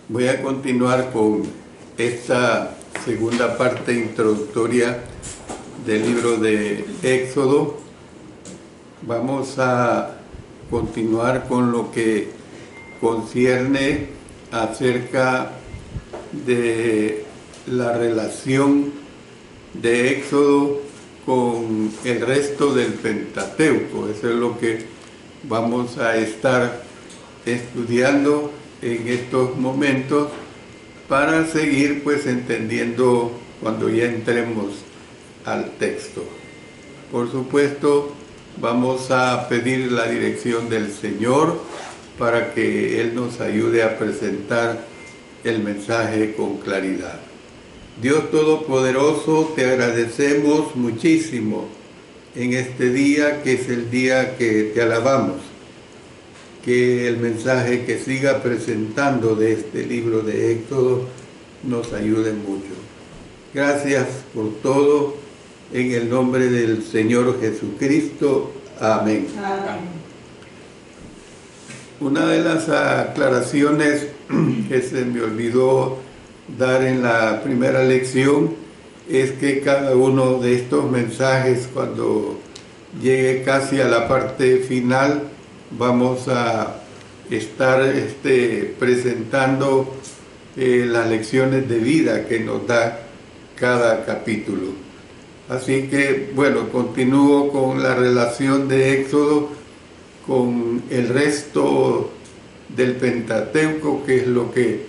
Voy a continuar con esta segunda parte introductoria del libro de Éxodo. Vamos a continuar con lo que concierne acerca de la relación de Éxodo con el resto del Pentateuco. Eso es lo que vamos a estar estudiando en estos momentos para seguir pues entendiendo cuando ya entremos al texto. Por supuesto, vamos a pedir la dirección del Señor para que Él nos ayude a presentar el mensaje con claridad. Dios Todopoderoso, te agradecemos muchísimo en este día, que es el día que te alabamos. Que el mensaje que siga presentando de este libro de Éxodo nos ayude mucho. Gracias por todo, en el nombre del Señor Jesucristo. Amén. Amén. Una de las aclaraciones que se me olvidó dar en la primera lección es que cada uno de estos mensajes, cuando llegue casi a la parte final, vamos a estar presentando las lecciones de vida que nos da cada capítulo. Así que, bueno, continúo con la relación de Éxodo con el resto del Pentateuco, que es lo que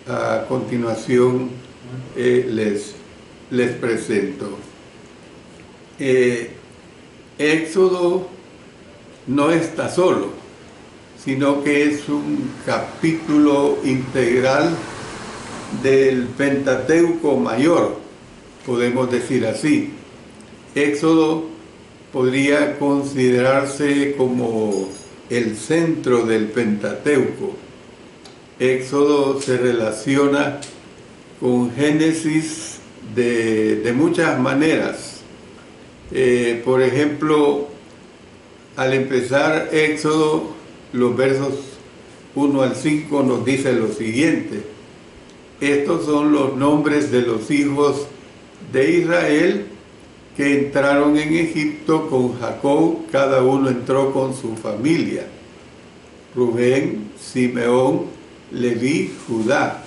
a continuación les presento. Éxodo no está solo, sino que es un capítulo integral del Pentateuco mayor, podemos decir así. Éxodo podría considerarse como el centro del Pentateuco. Éxodo se relaciona con Génesis de muchas maneras. Por ejemplo, al empezar Éxodo, los versos 1 al 5 nos dice lo siguiente: estos son los nombres de los hijos de Israel que entraron en Egipto con Jacob, cada uno entró con su familia: Rubén, Simeón, Leví, Judá,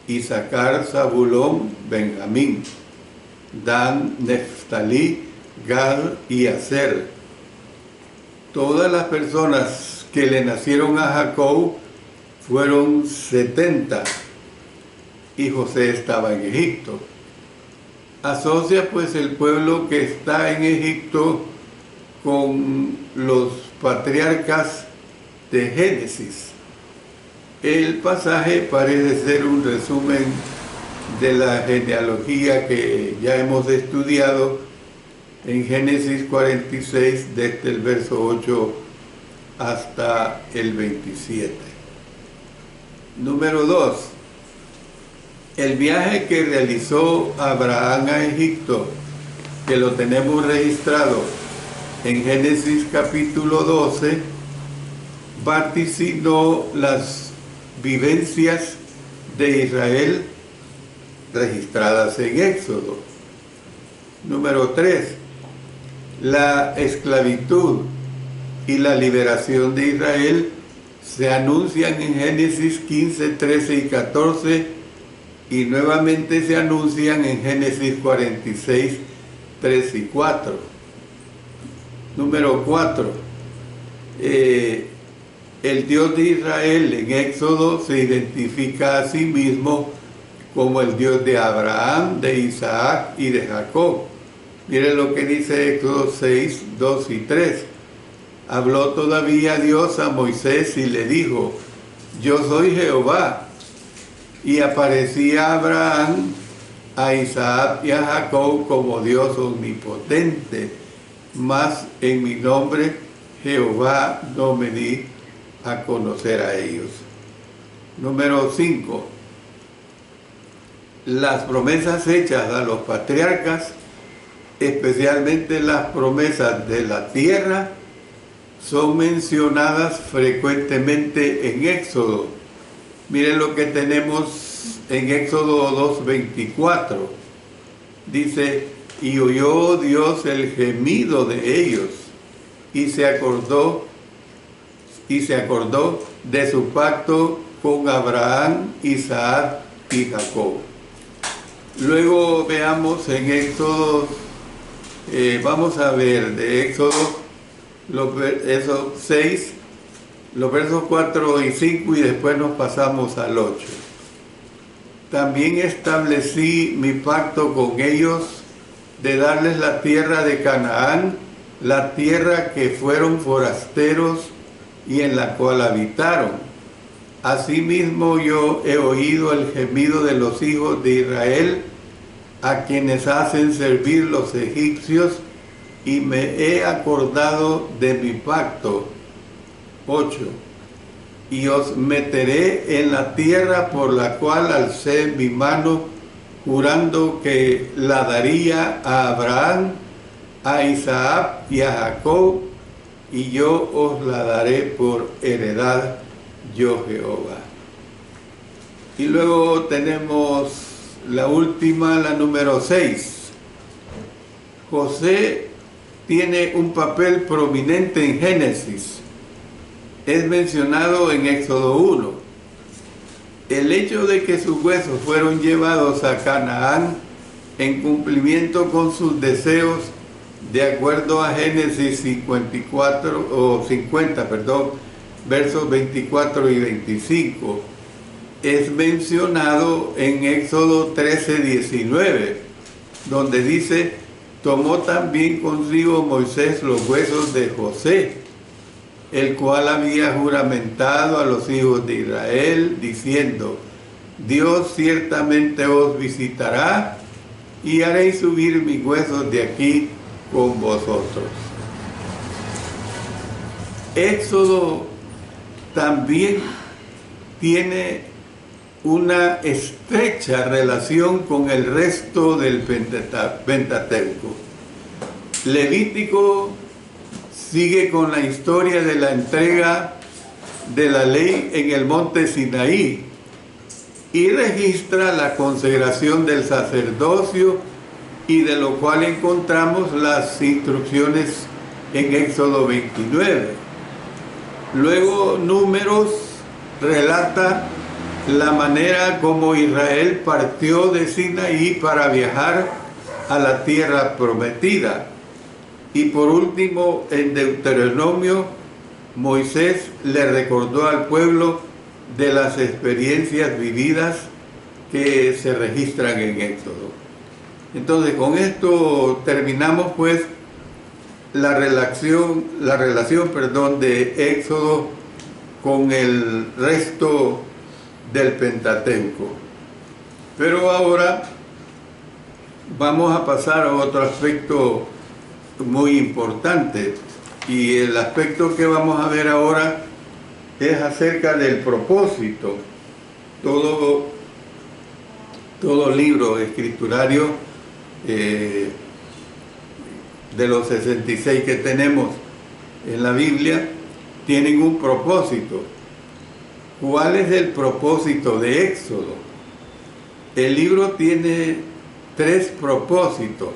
Isaacar, Zabulón, Benjamín, Dan, Neftalí, Gad y Aser. Todas las personas que le nacieron a Jacob fueron 70, y José estaba en Egipto. Asocia pues el pueblo que está en Egipto con los patriarcas de Génesis. El pasaje parece ser un resumen de la genealogía que ya hemos estudiado en Génesis 46, desde el verso 8 hasta el 27. Número 2. El viaje que realizó Abraham a Egipto, que lo tenemos registrado en Génesis capítulo 12, vaticinó las vivencias de Israel registradas en Éxodo. Número 3. La esclavitud y la liberación de Israel se anuncian en Génesis 15, 13 y 14, y nuevamente se anuncian en Génesis 46, 3 y 4. Número 4. El Dios de Israel en Éxodo se identifica a sí mismo como el Dios de Abraham, de Isaac y de Jacob. Miren lo que dice Éxodo 6, 2 y 3. Habló todavía Dios a Moisés y le dijo: yo soy Jehová. Y aparecía a Abraham, a Isaac y a Jacob como Dios omnipotente, mas en mi nombre Jehová no me di a conocer a ellos. Número 5. Las promesas hechas a los patriarcas, especialmente las promesas de la tierra, son mencionadas frecuentemente en Éxodo, Miren lo que tenemos en Éxodo 2:24. Dice, y oyó Dios el gemido de ellos, y se acordó de su pacto con Abraham, Isaac y Jacob. Luego veamos en Éxodo, vamos a ver de Éxodo, esos 6, los versos 4 y 5, y después nos pasamos al 8. También establecí mi pacto con ellos de darles la tierra de Canaán, la tierra que fueron forasteros y en la cual habitaron. Asimismo yo he oído el gemido de los hijos de Israel, a quienes hacen servir los egipcios, y me he acordado de mi pacto. 8. Y os meteré en la tierra por la cual alcé mi mano, jurando que la daría a Abraham, a Isaac y a Jacob, y yo os la daré por heredad, yo Jehová. Y luego tenemos la última, la número 6. José tiene un papel prominente en Génesis. Es mencionado en Éxodo 1. El hecho de que sus huesos fueron llevados a Canaán en cumplimiento con sus deseos, de acuerdo a Génesis 50, versos 24 y 25, es mencionado en Éxodo 13:19, donde dice, tomó también consigo Moisés los huesos de José, el cual había juramentado a los hijos de Israel, diciendo, Dios ciertamente os visitará, y haréis subir mis huesos de aquí con vosotros. Éxodo también tiene una estrecha relación con el resto del Pentateuco. Levítico sigue con la historia de la entrega de la ley en el monte Sinaí y registra la consagración del sacerdocio, y de lo cual encontramos las instrucciones en Éxodo 29. Luego Números relata la manera como Israel partió de Sinaí para viajar a la tierra prometida. Y por último, en Deuteronomio, Moisés le recordó al pueblo de las experiencias vividas que se registran en Éxodo. Entonces, con esto terminamos pues la relación de Éxodo con el resto del Pentateuco. Pero ahora vamos a pasar a otro aspecto muy importante, y el aspecto que vamos a ver ahora es acerca del propósito. Todo libro escriturario de los 66 que tenemos en la Biblia tienen un propósito. ¿Cuál es el propósito de Éxodo? El libro tiene 3 propósitos.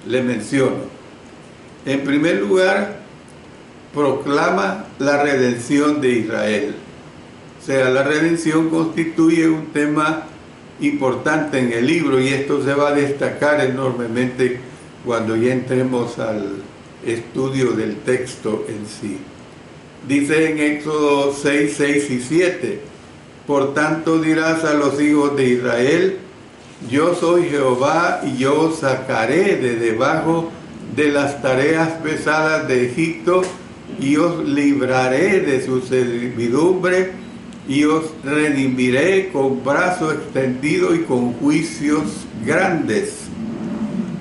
Le menciono. En primer lugar, proclama la redención de Israel. O sea, la redención constituye un tema importante en el libro, y esto se va a destacar enormemente cuando ya entremos al estudio del texto en sí. Dice en Éxodo 6, 6 y 7, por tanto dirás a los hijos de Israel, yo soy Jehová, y yo os sacaré de debajo de las tareas pesadas de Egipto, y os libraré de su servidumbre, y os redimiré con brazo extendido y con juicios grandes.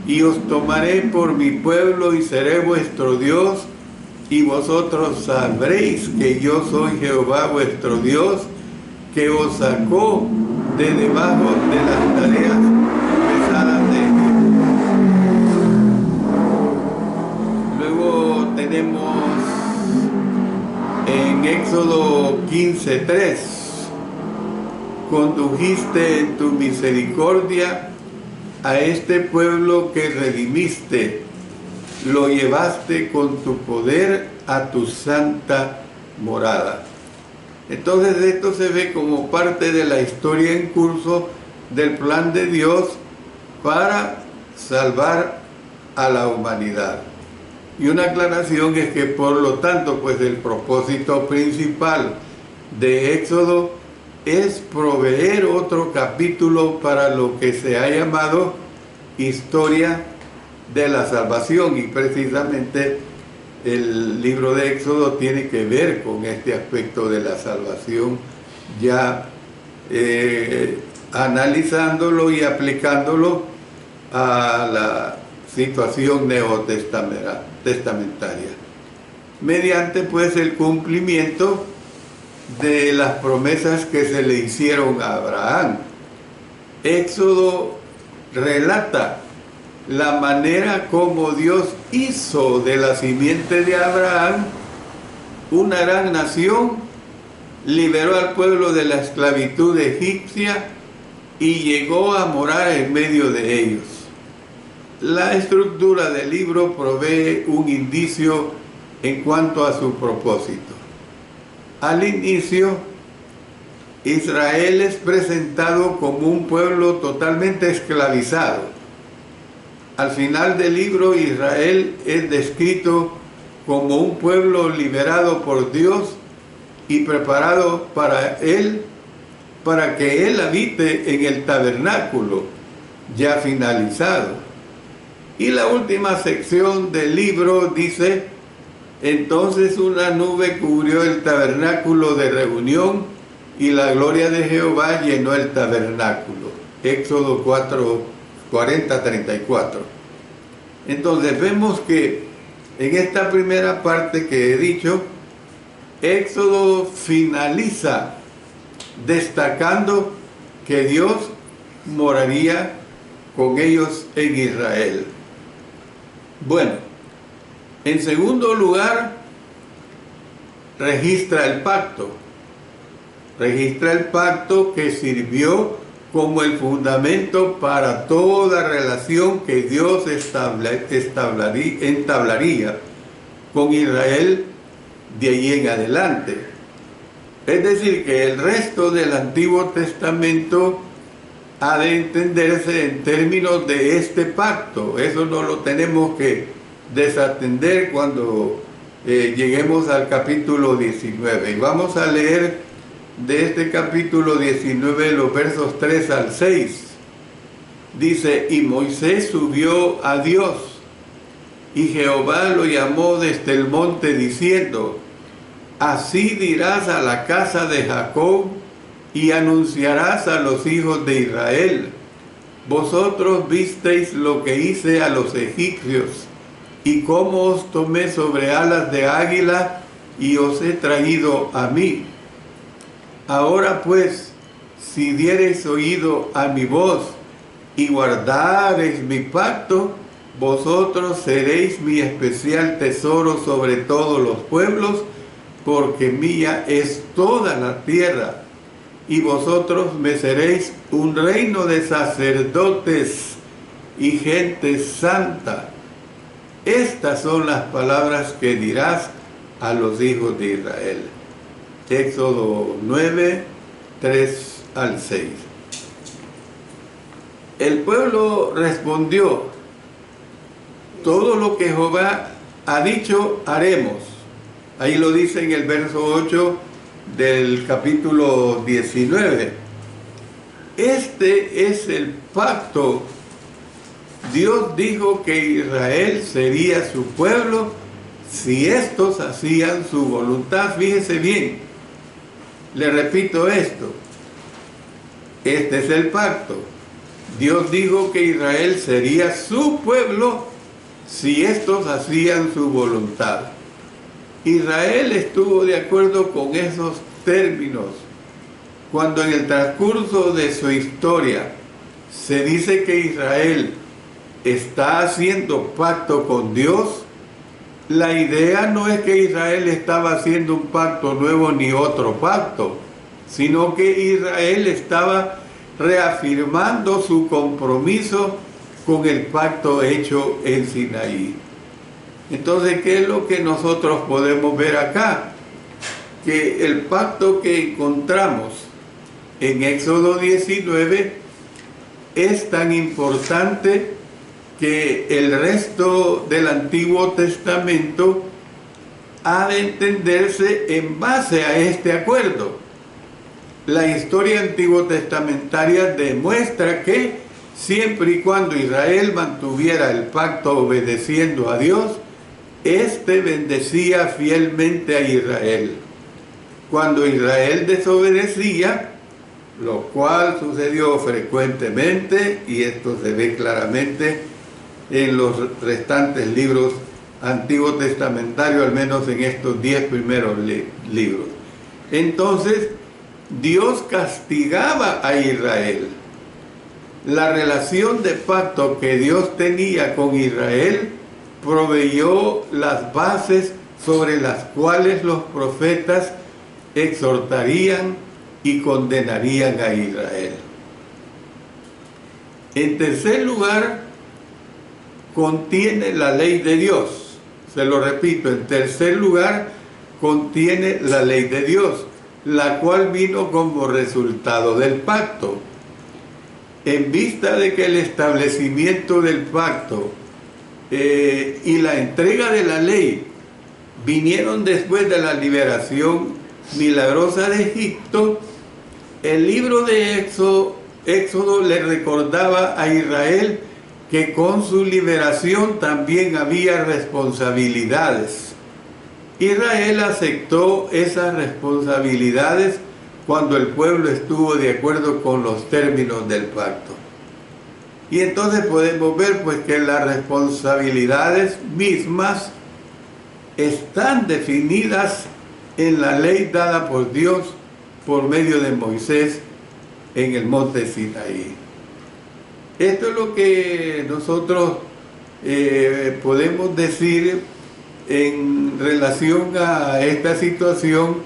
Y os tomaré por mi pueblo, y seré vuestro Dios, y vosotros sabréis que yo soy Jehová vuestro Dios, que os sacó de debajo de las tareas pesadas de Egipto. Luego tenemos en Éxodo 15:3, condujiste en tu misericordia a este pueblo que redimiste, lo llevaste con tu poder a tu santa morada. Entonces esto se ve como parte de la historia en curso del plan de Dios para salvar a la humanidad. Y una aclaración es que por lo tanto, pues el propósito principal de Éxodo es proveer otro capítulo para lo que se ha llamado historia de la salvación, y precisamente el libro de Éxodo tiene que ver con este aspecto de la salvación, ya analizándolo y aplicándolo a la situación neotestamentaria, mediante pues el cumplimiento de las promesas que se le hicieron a Abraham. Éxodo relata la manera como Dios hizo de la simiente de Abraham una gran nación, liberó al pueblo de la esclavitud egipcia y llegó a morar en medio de ellos. La estructura del libro provee un indicio en cuanto a su propósito. Al inicio, Israel es presentado como un pueblo totalmente esclavizado. Al final del libro, Israel es descrito como un pueblo liberado por Dios y preparado para que Él habite en el tabernáculo ya finalizado. Y la última sección del libro dice: entonces una nube cubrió el tabernáculo de reunión y la gloria de Jehová llenó el tabernáculo. Éxodo 40-34. Entonces vemos que en esta primera parte que he dicho, Éxodo finaliza destacando que Dios moraría con ellos en Israel. Bueno, en segundo lugar, registra el pacto. Registra el pacto que sirvió como el fundamento para toda relación que Dios entablaría con Israel de allí en adelante. Es decir, que el resto del Antiguo Testamento ha de entenderse en términos de este pacto. Eso no lo tenemos que desatender cuando lleguemos al capítulo 19. Y vamos a leer de este capítulo 19 los versos 3 al 6. Dice: y Moisés subió a Dios, y Jehová lo llamó desde el monte diciendo: así dirás a la casa de Jacob y anunciarás a los hijos de Israel: vosotros visteis lo que hice a los egipcios, y cómo os tomé sobre alas de águila y os he traído a mí. Ahora pues, si diereis oído a mi voz y guardareis mi pacto, vosotros seréis mi especial tesoro sobre todos los pueblos, porque mía es toda la tierra, y vosotros me seréis un reino de sacerdotes y gente santa. Estas son las palabras que dirás a los hijos de Israel. Éxodo 9, 3 al 6. El pueblo respondió: todo lo que Jehová ha dicho haremos. Ahí lo dice en el verso 8 del capítulo 19. Este es el pacto. Dios dijo que Israel sería su pueblo si estos hacían su voluntad. Fíjese bien, le repito esto. Este es el pacto. Dios dijo que Israel sería su pueblo si estos hacían su voluntad. Israel estuvo de acuerdo con esos términos cuando en el transcurso de su historia se dice que Israel está haciendo pacto con Dios. La idea no es que Israel estaba haciendo un pacto nuevo ni otro pacto, sino que Israel estaba reafirmando su compromiso con el pacto hecho en Sinaí. Entonces, ¿qué es lo que nosotros podemos ver acá? Que el pacto que encontramos en Éxodo 19 es tan importante que el resto del Antiguo Testamento ha de entenderse en base a este acuerdo. La historia antiguo testamentaria demuestra que siempre y cuando Israel mantuviera el pacto obedeciendo a Dios, éste bendecía fielmente a Israel. Cuando Israel desobedecía, lo cual sucedió frecuentemente, y esto se ve claramente en los restantes libros antiguo testamentario, al menos en estos 10 primeros libros. Entonces, Dios castigaba a Israel. La relación de pacto que Dios tenía con Israel proveyó las bases sobre las cuales los profetas exhortarían y condenarían a Israel. En tercer lugar, contiene la ley de Dios. Se lo repito, en tercer lugar, contiene la ley de Dios, la cual vino como resultado del pacto. En vista de que el establecimiento del pacto y la entrega de la ley vinieron después de la liberación milagrosa de Egipto, el libro de Éxodo le recordaba a Israel que con su liberación también había responsabilidades. Israel aceptó esas responsabilidades cuando el pueblo estuvo de acuerdo con los términos del pacto. Y entonces podemos ver pues que las responsabilidades mismas están definidas en la ley dada por Dios por medio de Moisés en el monte Sinaí. Esto es lo que nosotros podemos decir en relación a esta situación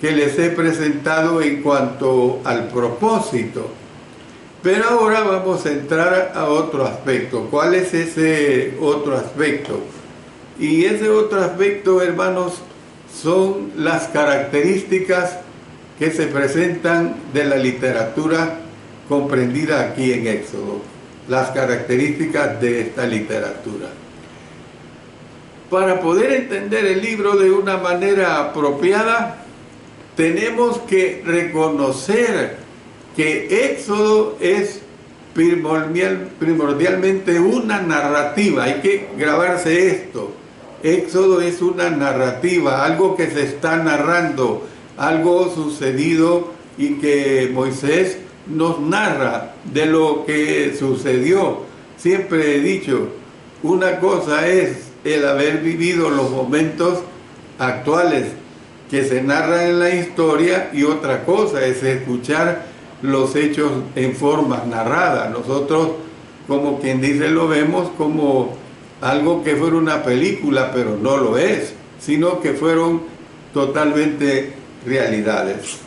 que les he presentado en cuanto al propósito. Pero ahora vamos a entrar a otro aspecto. ¿Cuál es ese otro aspecto? Y ese otro aspecto, hermanos, son las características que se presentan de la literatura comprendida aquí en Éxodo. Las características de esta literatura. Para poder entender el libro de una manera apropiada, tenemos que reconocer que Éxodo es primordialmente una narrativa. Hay que grabarse esto. Éxodo es una narrativa, algo que se está narrando, algo sucedido y que Moisés nos narra de lo que sucedió. Siempre he dicho, una cosa es el haber vivido los momentos actuales que se narran en la historia y otra cosa es escuchar los hechos en forma narrada. Nosotros, como quien dice, lo vemos como algo que fuera una película, pero no lo es, sino que fueron totalmente realidades.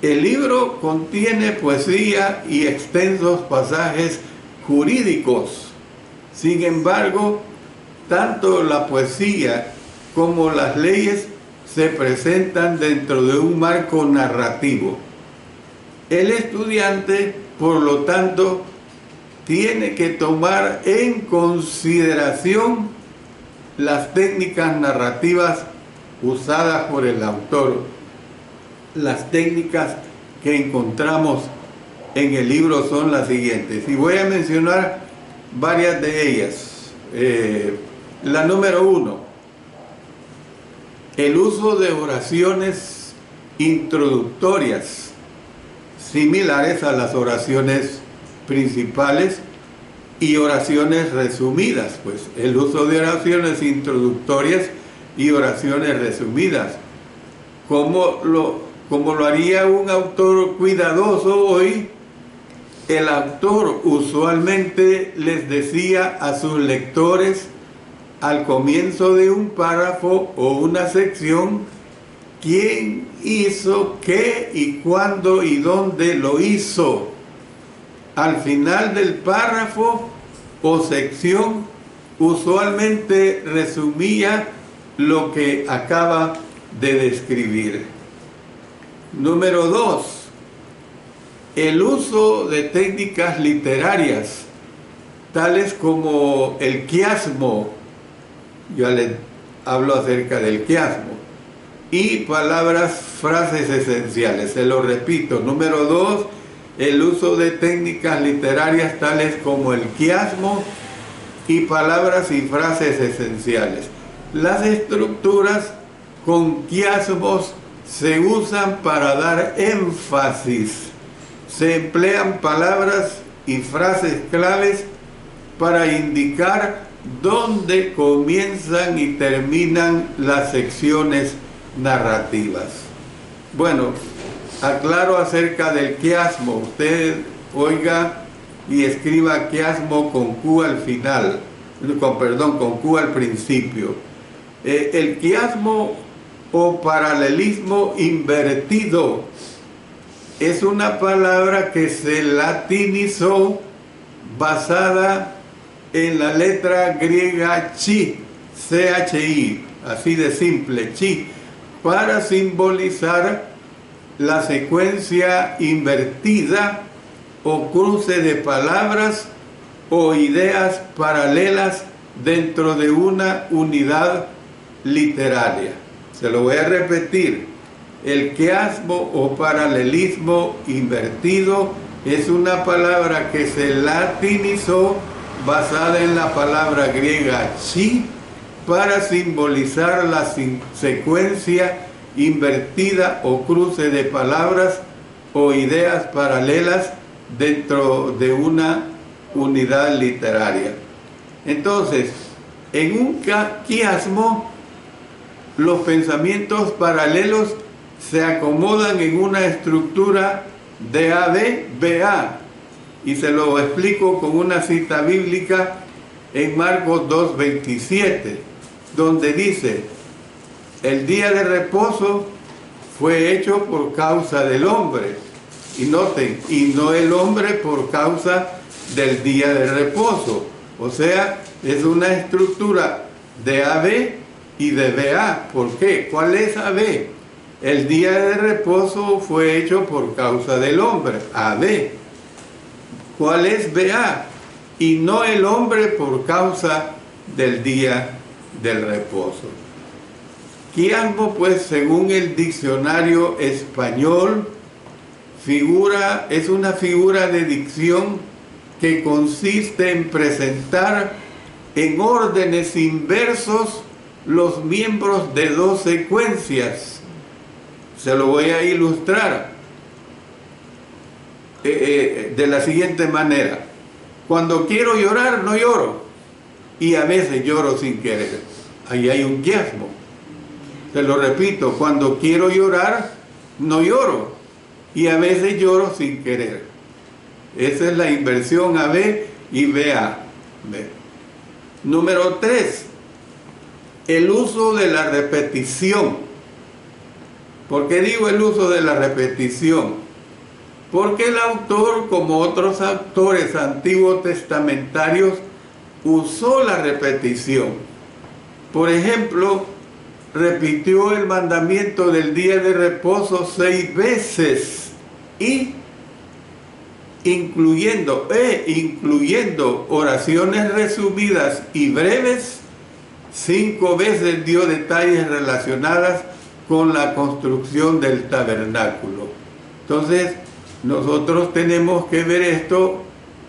El libro contiene poesía y extensos pasajes jurídicos. Sin embargo, tanto la poesía como las leyes se presentan dentro de un marco narrativo. El estudiante, por lo tanto, tiene que tomar en consideración las técnicas narrativas usadas por el autor. Las técnicas que encontramos en el libro son las siguientes, y voy a mencionar varias de ellas. La número 1, el uso de oraciones introductorias, similares a las oraciones principales, y oraciones resumidas, pues el uso de oraciones introductorias y oraciones resumidas, como lo haría un autor cuidadoso hoy. El autor usualmente les decía a sus lectores al comienzo de un párrafo o una sección quién hizo qué y cuándo y dónde lo hizo. Al final del párrafo o sección usualmente resumía lo que acaba de describir. Número 2. El uso de técnicas literarias, tales como el quiasmo, ya les hablo acerca del quiasmo, y palabras, frases esenciales. Se lo repito. Número 2, el uso de técnicas literarias tales como el quiasmo y palabras y frases esenciales. Las estructuras con quiasmos se usan para dar énfasis. Se emplean palabras y frases claves para indicar dónde comienzan y terminan las secciones narrativas. Bueno, aclaro acerca del quiasmo. Usted oiga y escriba quiasmo con Q al final, con Q al principio. El quiasmo o paralelismo invertido es una palabra que se latinizó basada en la letra griega chi, C-H-I, así de simple, chi, para simbolizar la secuencia invertida o cruce de palabras o ideas paralelas dentro de una unidad literaria. Se lo voy a repetir. El quiasmo o paralelismo invertido es una palabra que se latinizó basada en la palabra griega chi para simbolizar la secuencia invertida o cruce de palabras o ideas paralelas dentro de una unidad literaria. Entonces, en un quiasmo, los pensamientos paralelos se acomodan en una estructura de AB-BA, y se lo explico con una cita bíblica en Marcos 2:27, donde dice: el día de reposo fue hecho por causa del hombre, y noten, y no el hombre por causa del día de reposo. O sea, es una estructura de AB y de BA. ¿Por qué? ¿Cuál es AB? El día de reposo fue hecho por causa del hombre, AB. ¿Cuál es BA? Y no el hombre por causa del día del reposo. Quiasmo, pues, según el diccionario español, es una figura de dicción que consiste en presentar en órdenes inversos los miembros de dos secuencias. Se lo voy a ilustrar de la siguiente manera. Cuando quiero llorar, no lloro, y a veces lloro sin querer. Ahí hay un quiasmo. Se lo repito, cuando quiero llorar, no lloro, y a veces lloro sin querer. Esa es la inversión AB y BA. Número 3, el uso de la repetición. ¿Por qué digo el uso de la repetición? Porque el autor, como otros autores antiguos testamentarios, usó la repetición. Por ejemplo, repitió el mandamiento del día de reposo 6 veces, y incluyendo oraciones resumidas y breves, 5 veces dio detalles relacionadas con la construcción del tabernáculo. Entonces, nosotros tenemos que ver esto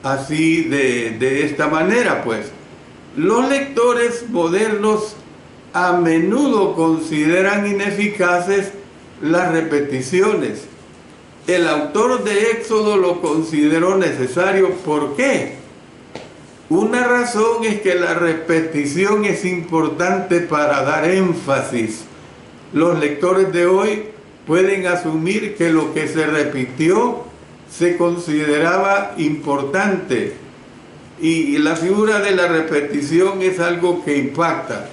así de esta manera, pues. Los lectores modernos a menudo consideran ineficaces las repeticiones. El autor de Éxodo lo consideró necesario. ¿Por qué? Una razón es que la repetición es importante para dar énfasis. Los lectores de hoy pueden asumir que lo que se repitió se consideraba importante, y la figura de la repetición es algo que impacta.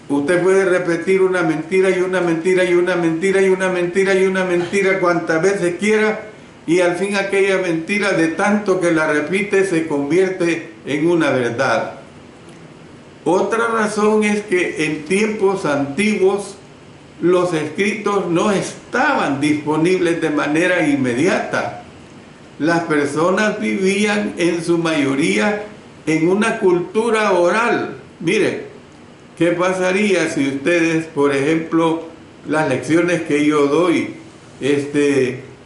Usted puede repetir una mentira y una mentira y una mentira y una mentira y una mentira cuantas veces quiera, y al fin aquella mentira, de tanto que la repite, se convierte en una verdad. Otra razón es que en tiempos antiguos los escritos no estaban disponibles de manera inmediata. Las personas vivían en su mayoría en una cultura oral. Mire, ¿qué pasaría si ustedes, por ejemplo, las lecciones que yo doy,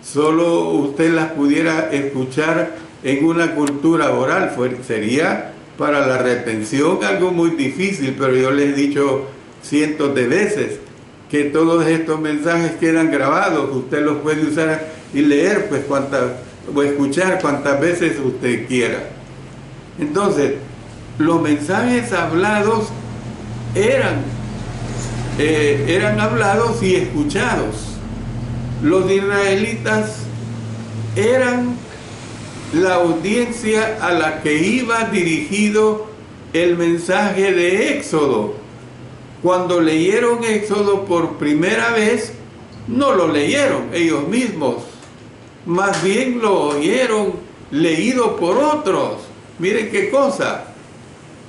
solo usted las pudiera escuchar en una cultura oral? Sería para la retención algo muy difícil, pero yo les he dicho cientos de veces que todos estos mensajes quedan grabados. Usted los puede usar y leer pues o escuchar cuantas veces usted quiera. Entonces, los mensajes hablados eran hablados y escuchados. Los israelitas eran la audiencia a la que iba dirigido el mensaje de Éxodo. Cuando leyeron Éxodo por primera vez, no lo leyeron ellos mismos, más bien lo oyeron leído por otros. Miren qué cosa.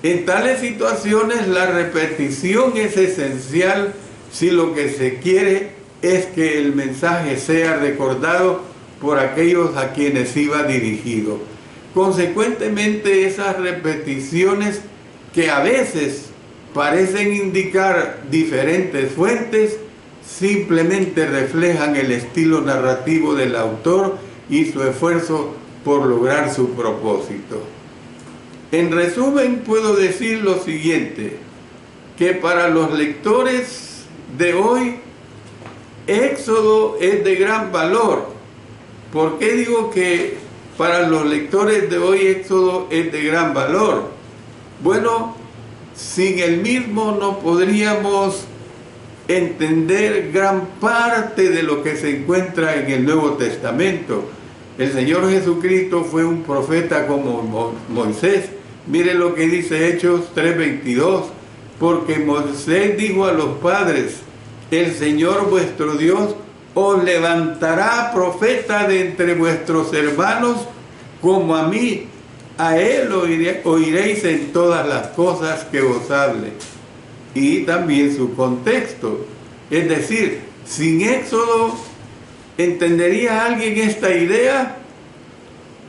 En tales situaciones la repetición es esencial si lo que se quiere es que el mensaje sea recordado por aquellos a quienes iba dirigido. Consecuentemente, esas repeticiones, que a veces parecen indicar diferentes fuentes, simplemente reflejan el estilo narrativo del autor y su esfuerzo por lograr su propósito. En resumen, puedo decir lo siguiente, que para los lectores de hoy, Éxodo es de gran valor. ¿Por qué digo que para los lectores de hoy Éxodo es de gran valor? Bueno, sin el mismo no podríamos entender gran parte de lo que se encuentra en el Nuevo Testamento. El Señor Jesucristo fue un profeta como Moisés. Mire lo que dice Hechos 3:22, porque Moisés dijo a los padres, el Señor vuestro Dios os levantará profeta de entre vuestros hermanos como a mí. A él oiréis en todas las cosas que os hable. Y también su contexto. Es decir, sin Éxodo, ¿entendería alguien esta idea?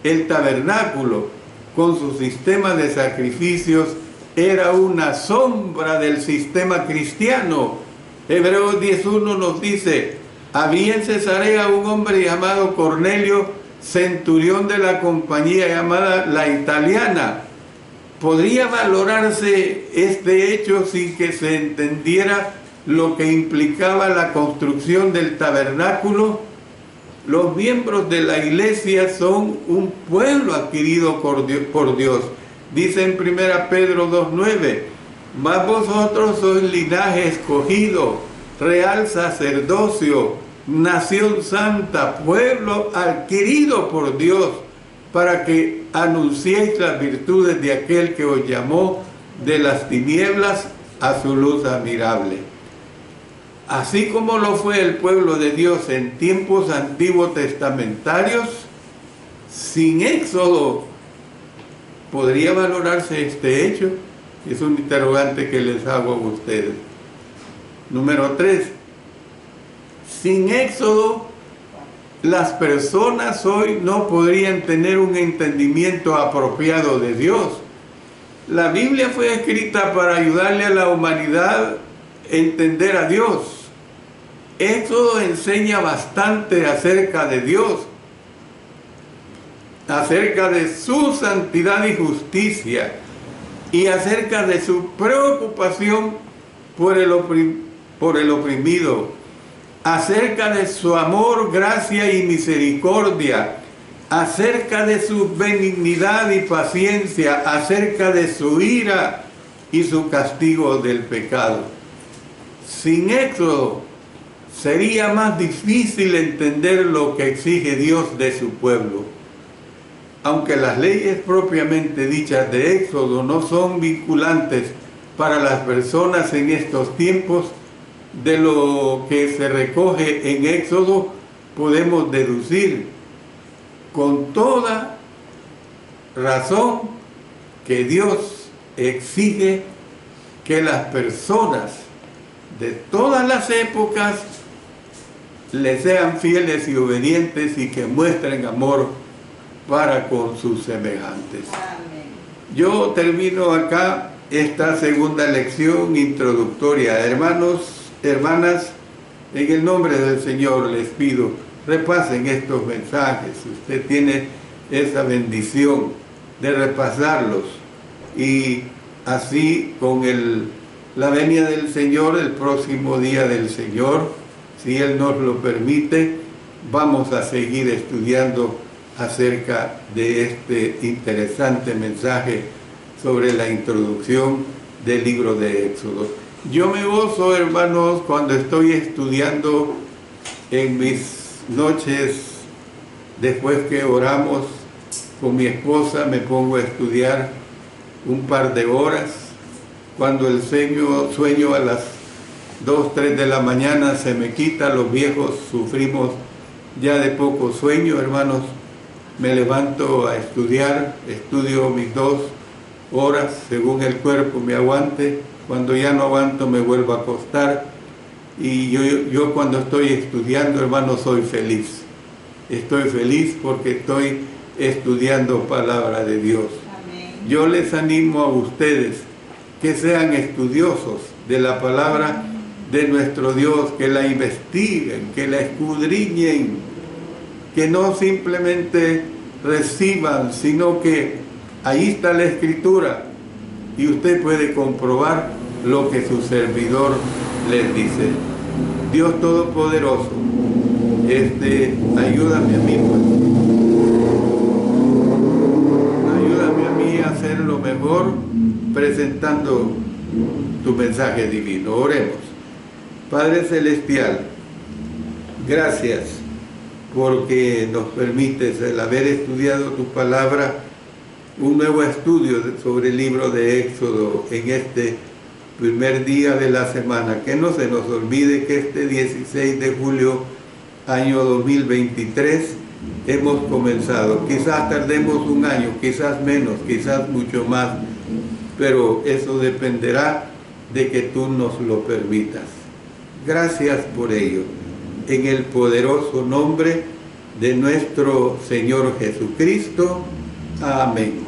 El tabernáculo, con su sistema de sacrificios, era una sombra del sistema cristiano. Hebreos 10:1 nos dice, había en Cesarea un hombre llamado Cornelio, centurión de la compañía llamada La Italiana. ¿Podría valorarse este hecho sin que se entendiera lo que implicaba la construcción del tabernáculo? Los miembros de la iglesia son un pueblo adquirido por Dios. Dice en 1 Pedro 2:9, mas vosotros sois linaje escogido, real sacerdocio, nación santa, pueblo adquirido por Dios, para que anunciéis las virtudes de aquel que os llamó de las tinieblas a su luz admirable. Así como lo fue el pueblo de Dios en tiempos antiguos testamentarios, sin Éxodo, ¿podría valorarse este hecho? Es un interrogante que les hago a ustedes. Número 3. Sin Éxodo, las personas hoy no podrían tener un entendimiento apropiado de Dios. La Biblia fue escrita para ayudarle a la humanidad a entender a Dios. Éxodo enseña bastante acerca de Dios, acerca de su santidad y justicia, y acerca de su preocupación por el oprimido, acerca de su amor, gracia y misericordia, acerca de su benignidad y paciencia, acerca de su ira y su castigo del pecado. Sin Éxodo sería más difícil entender lo que exige Dios de su pueblo. Aunque las leyes propiamente dichas de Éxodo no son vinculantes para las personas en estos tiempos. De lo que se recoge en Éxodo podemos deducir con toda razón que Dios exige que las personas de todas las épocas le sean fieles y obedientes y que muestren amor para con sus semejantes. Amén. Yo termino acá esta segunda lección introductoria. Hermanos, hermanas, en el nombre del Señor les pido, repasen estos mensajes. Usted tiene esa bendición de repasarlos y así con la venida del Señor, el próximo día del Señor, si Él nos lo permite, vamos a seguir estudiando acerca de este interesante mensaje sobre la introducción del libro de Éxodo. Yo me gozo, hermanos, cuando estoy estudiando en mis noches, después que oramos con mi esposa, me pongo a estudiar un par de horas. Cuando el sueño a las 2, 3 de la mañana se me quita, los viejos sufrimos ya de poco sueño, hermanos. Me levanto a estudiar, estudio mis 2 horas según el cuerpo me aguante. Cuando ya no aguanto me vuelvo a acostar. Y yo cuando estoy estudiando, hermanos, soy feliz. Estoy feliz porque estoy estudiando palabra de Dios. Amén. Yo les animo a ustedes que sean estudiosos de la palabra de nuestro Dios, que la investiguen, que la escudriñen, que no simplemente reciban, sino que ahí está la Escritura y usted puede comprobar lo que su servidor les dice. Dios Todopoderoso, ayúdame a mí, ayúdame a mí a hacer lo mejor presentando tu mensaje divino. Oremos. Padre Celestial, gracias porque nos permites el haber estudiado tu palabra, un nuevo estudio sobre el libro de Éxodo en este primer día de la semana. Que no se nos olvide que este 16 de julio, año 2023, hemos comenzado. Quizás tardemos un año, quizás menos, quizás mucho más, pero eso dependerá de que tú nos lo permitas. Gracias por ello. En el poderoso nombre de nuestro Señor Jesucristo. Amén.